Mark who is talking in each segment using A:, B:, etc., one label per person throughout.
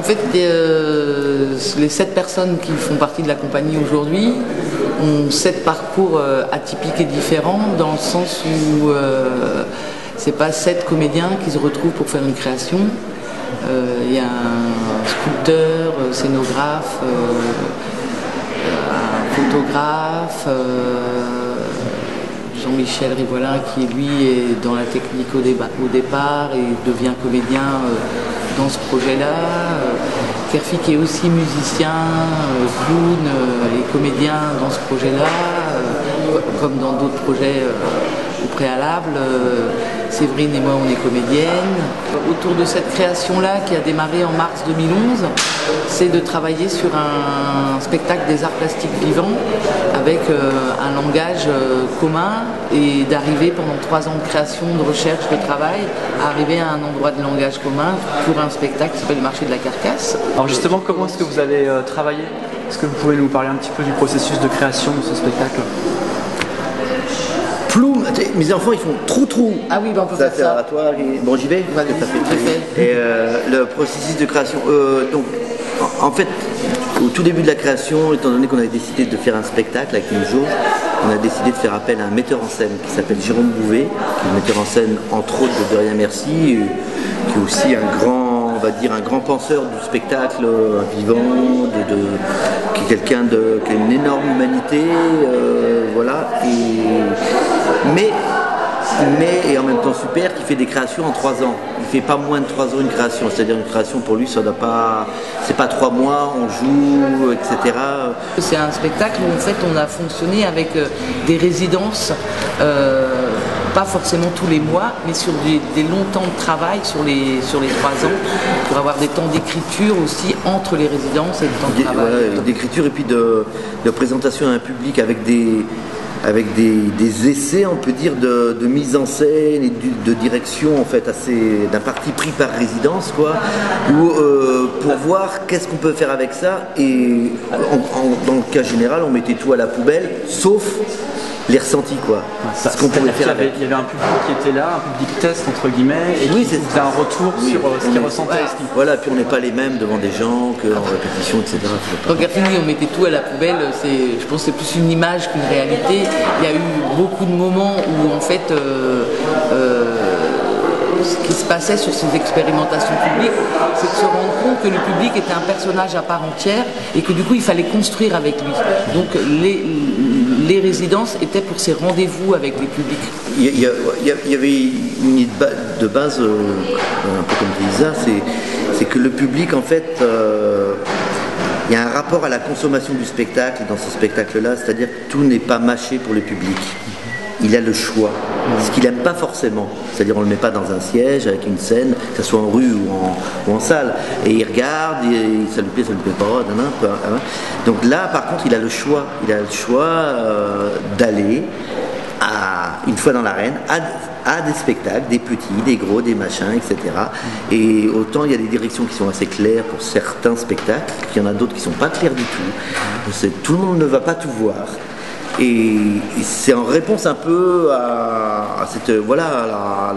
A: fait, les 7 personnes qui font partie de la compagnie aujourd'hui ont 7 parcours atypiques et différents, dans le sens où c'est pas 7 comédiens qui se retrouvent pour faire une création. Il y a un sculpteur, scénographe, un photographe, Jean-Michel Rivolin qui lui est dans la technique au départ et devient comédien dans ce projet-là. Kerfi qui est aussi musicien, clown et comédien dans ce projet-là, comme dans d'autres projets au préalable. Séverine et moi on est comédiennes. Autour de cette création-là qui a démarré en mars 2011, c'est de travailler sur un spectacle des arts plastiques vivants avec un langage commun et d'arriver pendant 3 ans de création, de recherche, de travail, à arriver à un endroit de langage commun pour un spectacle qui s'appelle le marché de la carcasse.
B: Alors justement, comment est-ce que vous allez travailler? Est-ce que vous pouvez nous parler un petit peu du processus de création de ce spectacle?
C: Mes enfants ils font trou.
A: Ah oui, ben on peut faire ça.
C: À toi. Bon, j'y vais.
A: Ouais,
C: Et le processus de création. Donc, en fait, au tout début de la création, étant donné qu'on avait décidé de faire un spectacle avec une jauge, on a décidé de faire appel à un metteur en scène qui s'appelle Jérôme Bouvet, qui est le metteur en scène entre autres de Rien Merci, qui est aussi un grand, on va dire, un grand penseur du spectacle, un vivant, qui est quelqu'un qui a une énorme humanité, voilà. Mais en même temps super, qui fait des créations en 3 ans. Il fait pas moins de 3 ans une création, c'est-à-dire une création pour lui, ça n'a pas, c'est pas 3 mois, on joue, etc.
A: C'est un spectacle où en fait on a fonctionné avec des résidences, pas forcément tous les mois, mais sur des longs temps de travail sur les 3 ans, pour avoir des temps d'écriture aussi entre les résidences et le temps de travail.
C: Voilà, d'écriture et puis de présentation à un public avec des essais, on peut dire, de mise en scène et de direction, en fait, d'un parti pris par résidence, quoi, où, pour voir qu'est-ce qu'on peut faire avec ça. Et dans le cas général, on mettait tout à la poubelle, sauf les ressentis, quoi. Ce qu'on pouvait faire avec.
B: Il y avait un public qui était là, un public test entre guillemets, et qui faisait un retour sur ce qu'il ressentait. Ouais.
C: Voilà, puis on n'est pas les mêmes devant des gens qu'en répétition, etc.
A: Quand Kerfini, on mettait tout à la poubelle, je pense que c'est plus une image qu'une réalité. Il y a eu beaucoup de moments où en fait ce qui se passait sur ces expérimentations publiques, c'est de se rendre compte que le public était un personnage à part entière et que du coup il fallait construire avec lui. Donc les résidences étaient pour ces rendez-vous avec les publics.
C: Il y avait une idée de base, un peu comme Lisa, c'est que le public, en fait, il y a un rapport à la consommation du spectacle dans ce spectacle-là, c'est-à-dire que tout n'est pas mâché pour le public. Il a le choix, ce qu'il n'aime pas forcément, c'est-à-dire on ne le met pas dans un siège avec une scène, que ce soit en rue ou en salle, et il regarde, et ça lui plaît pas, donc là par contre il a le choix d'aller une fois dans l'arène à des spectacles, des petits, des gros, des machins, etc. Et autant il y a des directions qui sont assez claires pour certains spectacles, il y en a d'autres qui ne sont pas claires du tout, tout le monde ne va pas tout voir. Et c'est en réponse un peu à cette, voilà,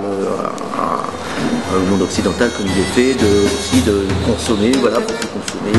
C: au monde occidental comme il est fait, aussi de consommer, voilà, pour consommer.